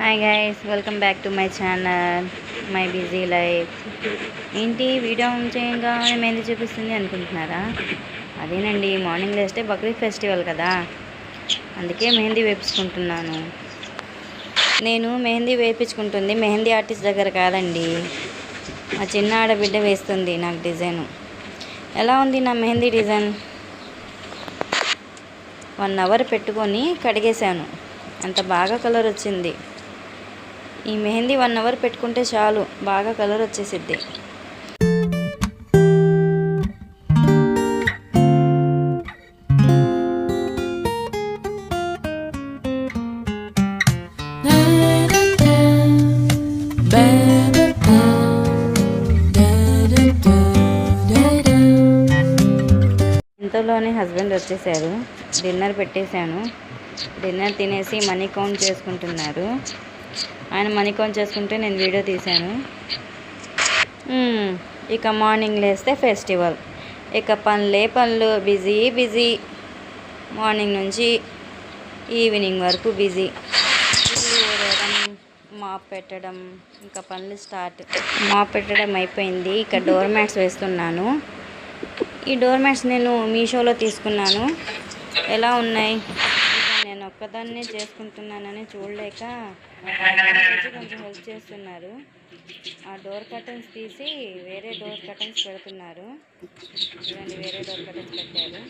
Hi guys, welcome back to my channel my busy life. ఏంటి video on చేయగానే మెహందీ చూపిస్తుంది అనుకుంటున్నారా? అదేనండి, మార్నింగ్ లేస్తే బక్రీద్ ఫెస్టివల్ కదా, అందుకే మెహందీ వేపించుకుంటున్నాను. నేను మెహందీ వేయించుకుంటుంది మెహందీ ఆర్టిస్ట్ దగ్గర కాదండి, మా చిన్న ఆడబిడ్డ వేస్తుంది నాకు డిజైను. ఎలా ఉంది నా మెహందీ డిజైన్? 1 అవర్ పెట్టుకొని కడిగేశాను, అంత బాగా కలర్ వచ్చింది. ఈ మెహందీ 1 అవర్ పెట్టుకుంటే చాలు, బాగా కలర్ వచ్చేసిద్ది. ఇంతలోనే హస్బెండ్ వచ్చేసారు, డిన్నర్ పెట్టేశాను. డిన్నర్ తినేసి మనీ కౌంట్ చేసుకుంటున్నారు. ఆయన మనీ కౌంట్ చేసుకుంటే నేను వీడియో తీశాను. ఇక మార్నింగ్ లేస్తే ఫెస్టివల్, ఇక పనులు బిజీ. మార్నింగ్ నుంచి ఈవినింగ్ వరకు బిజీ. ఇల్లు ఊడవడం, మాప్ పెట్టడం, ఇంకా పనులు స్టార్ట్. మాప్ పెట్టడం అయిపోయింది, ఇక డోర్ మ్యాట్స్ వేస్తున్నాను. ఈ డోర్ మ్యాట్స్ నేను మీషోలో తీసుకున్నాను. ఎలా ఉన్నాయి? నేను ఒక్కదాన్నే చేసుకుంటున్నానని చూడలేక కొంచెం హెల్ప్ చేస్తున్నారు. ఆ డోర్ కర్టన్స్ తీసి వేరే డోర్ కర్టన్స్ పెడుతున్నారు. ఇలాంటి వేరే డోర్ కర్టన్స్ పెట్టారు.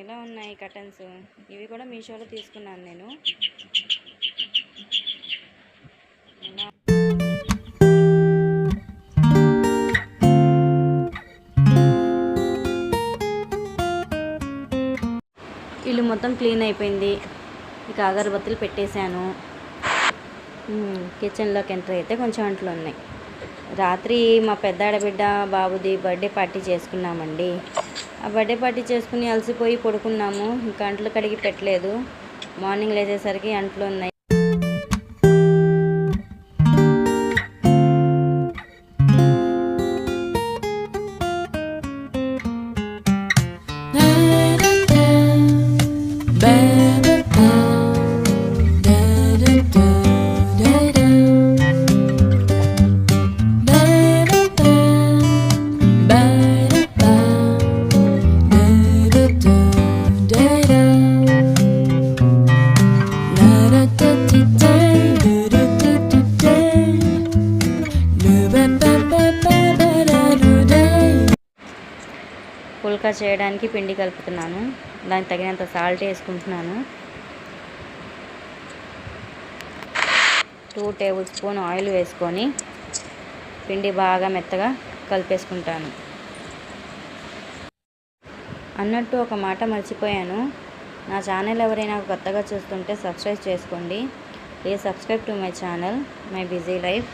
ఎలా ఉన్నాయి కర్టన్స్? ఇవి కూడా మీషోలో తీసుకున్నాను నేను. ఇల్లు మొత్తం క్లీన్ అయిపోయింది, ఇక అగరబత్తులు పెట్టేశాను. కిచెన్లోకి ఎంటర్ అయితే కొంచెం అంట్లు ఉన్నాయి. రాత్రి మా పెద్ద ఆడబిడ్డ బాబుది బర్త్డే పార్టీ చేసుకున్నామండి. ఆ బర్త్డే పార్టీ చేసుకుని అలసిపోయి పడుకున్నాము, ఇంకా అంట్లు కడిగి పెట్టలేదు. మార్నింగ్ లేచేసరికి అంట్లు ఉన్నాయి. పుల్కా చేయడానికి పిండి కలుపుతున్నాను, దానికి తగినంత సాల్ట్ వేసుకుంటున్నాను. 2 టేబుల్ స్పూన్ ఆయిల్ వేసుకొని పిండి బాగా మెత్తగా కలిపేసుకుంటాను. అన్నట్టు ఒక మాట మర్చిపోయాను, నా ఛానల్ ఎవరైనా కొత్తగా చూస్తుంటే సబ్స్క్రైబ్ చేసుకోండి. Please subscribe to my channel my busy life.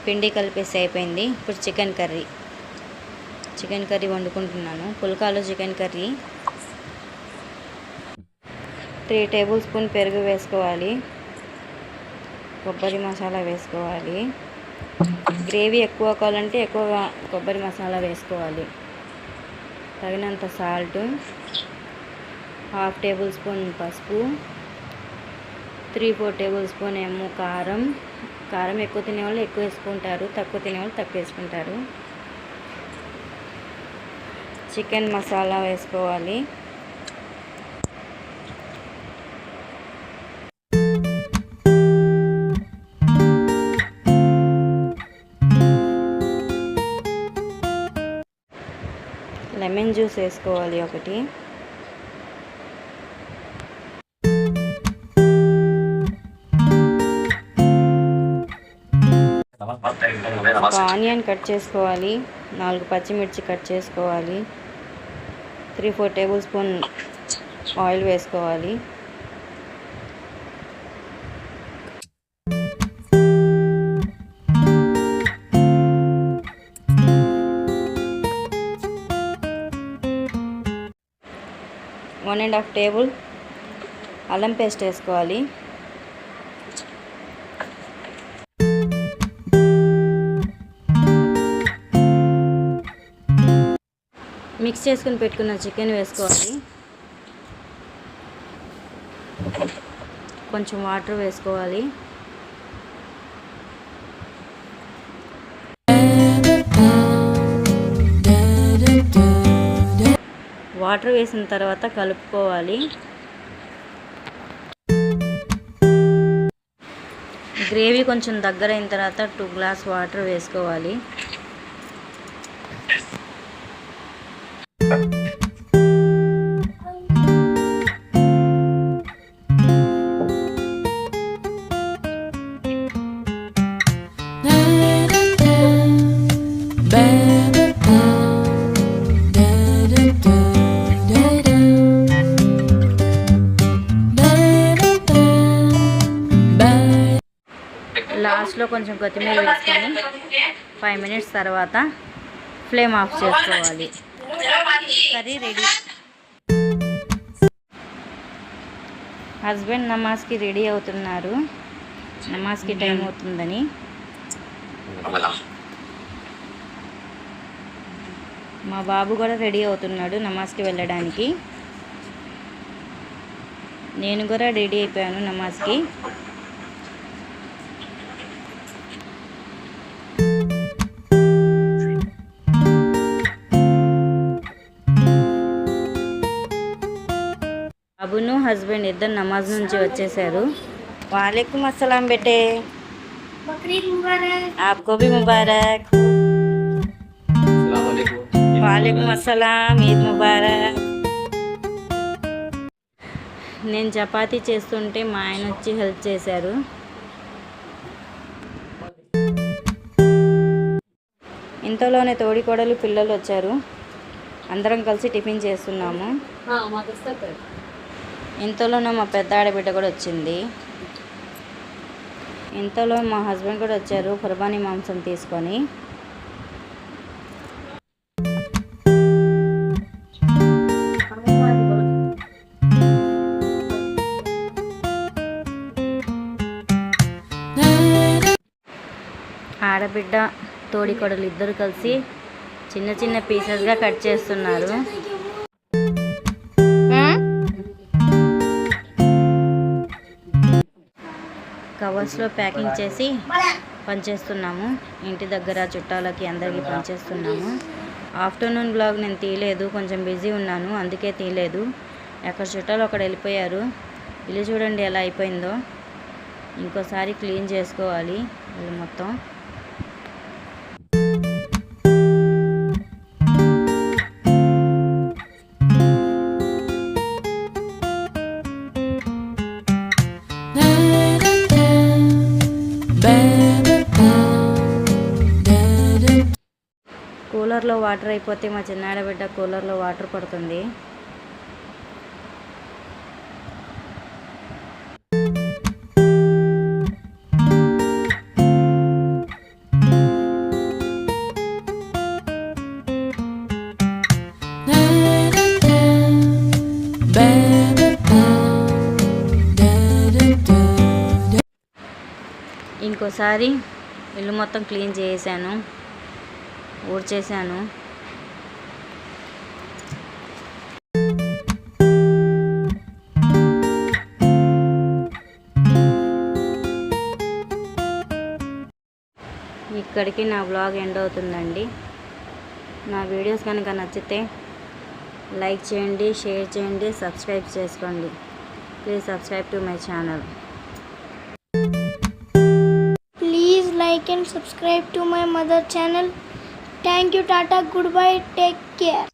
పిండి కలిపేసి అయిపోయింది. ఇప్పుడు చికెన్ కర్రీ వండుకుంటున్నాను. పుల్కాలో చికెన్ కర్రీ. 3 టేబుల్ స్పూన్ పెరుగు వేసుకోవాలి, కొబ్బరి మసాలా వేసుకోవాలి. గ్రేవీ ఎక్కువ కావాలంటే ఎక్కువగా కొబ్బరి మసాలా వేసుకోవాలి. తగినంత సాల్ట్, 1/2 టేబుల్ స్పూన్ పసుపు, 3-4 టేబుల్ స్పూన్ ఏమో కారం. కారం ఎక్కువ తినేవాళ్ళు ఎక్కువ వేసుకుంటారు, తక్కువ తినేవాళ్ళు తక్కువ వేసుకుంటారు. చికెన్ మసాలా వేసుకోవాలి. లెమన్ జ్యూస్ వేసుకోవాలి ఒకటి. ఒక ఆనియన్ కట్ చేసుకోవాలి, 4 పచ్చిమిర్చి కట్ చేసుకోవాలి. 3-4 టేబుల్ స్పూన్ ఆయిల్ వేసుకోవాలి. వన్ అండ్ హాఫ్ టేబుల్ అల్లం పేస్ట్ వేసుకోవాలి. మిక్స్ చేసుకుని పెట్టుకున్న చికెన్ వేసుకోవాలి. కొంచెం వాటర్ వేసుకోవాలి. వాటర్ వేసిన తర్వాత కలుపుకోవాలి. గ్రేవీ కొంచెం దగ్గర అయిన తర్వాత 2 గ్లాస్ వాటర్ వేసుకోవాలి. లాస్ట్లో కొంచెం కొత్తిమీర వేసుకొని 5 మినిట్స్ తర్వాత ఫ్లేమ్ ఆఫ్ చేసుకోవాలి. Curry ready. హస్బెండ్ నమాజ్కి రెడీ అవుతున్నారు. నమాజ్కి టైం అవుతుందని. మా బాబు కూడా రెడీ అవుతున్నాడు నమాజ్కి వెళ్ళడానికి. నేను కూడా రెడీ అయిపోయాను నమాజ్కి. బాబును హస్బెండ్ ఇద్దరు నమాజ్ నుంచి వచ్చేసారు. వాలేకుమ్ అస్సలాం బేటే. బక్రీద్ ముబారక్. ఆప్కో భీ ముబారక్. వాలేకుమ్ అస్సలాం. ఈద్ ముబారక్. నేను చపాతీ చేస్తుంటే మా ఆయన వచ్చి హెల్ప్ చేశారు. ఇంతలోనే తోడికోడలు పిల్లలు వచ్చారు. అందరం కలిసి టిఫిన్ చేస్తున్నాము. ఇంతలోనే మా పెద్ద ఆడబిడ్డ కూడా వచ్చింది. ఇంతలో మా హస్బెండ్ కూడా వచ్చారు కుర్బానీ మాంసం తీసుకొని. ఆడబిడ్డ తోడికోడలు ఇద్దరు కలిసి చిన్న చిన్న పీసెస్గా కట్ చేస్తున్నారు. కవర్స్లో ప్యాకింగ్ చేసి పనిచేస్తున్నాము. ఇంటి దగ్గర చుట్టాలకి అందరికీ పనిచేస్తున్నాము. ఆఫ్టర్నూన్ బ్లాగ్ నేను తీయలేదు, కొంచెం బిజీ ఉన్నాను, అందుకే తీయలేదు. ఎక్కడ చుట్టాలు అక్కడ వెళ్ళిపోయారు. ఇల్లు చూడండి ఎలా అయిపోయిందో. ఇంకోసారి క్లీన్ చేసుకోవాలి ఇల్లు మొత్తం. కూలర్లో వాటర్ అయిపోతే మా చిన్నాడబిడ్డ కూలర్లో వాటర్ పడుతుంది. ఇంకోసారి ఇల్లు మొత్తం క్లీన్ చేసాను, ఊడ్చేసాను. ఇక్కడికి నా బ్లాగ్ ఎండ్ అవుతుందండి. నా వీడియోస్ కనుక నచ్చితే లైక్ చేయండి, షేర్ చేయండి, సబ్స్క్రైబ్ చేసుకోండి. Please subscribe to my channel. Please like and subscribe to my mother channel. Thank you. Tata. Goodbye. Take care.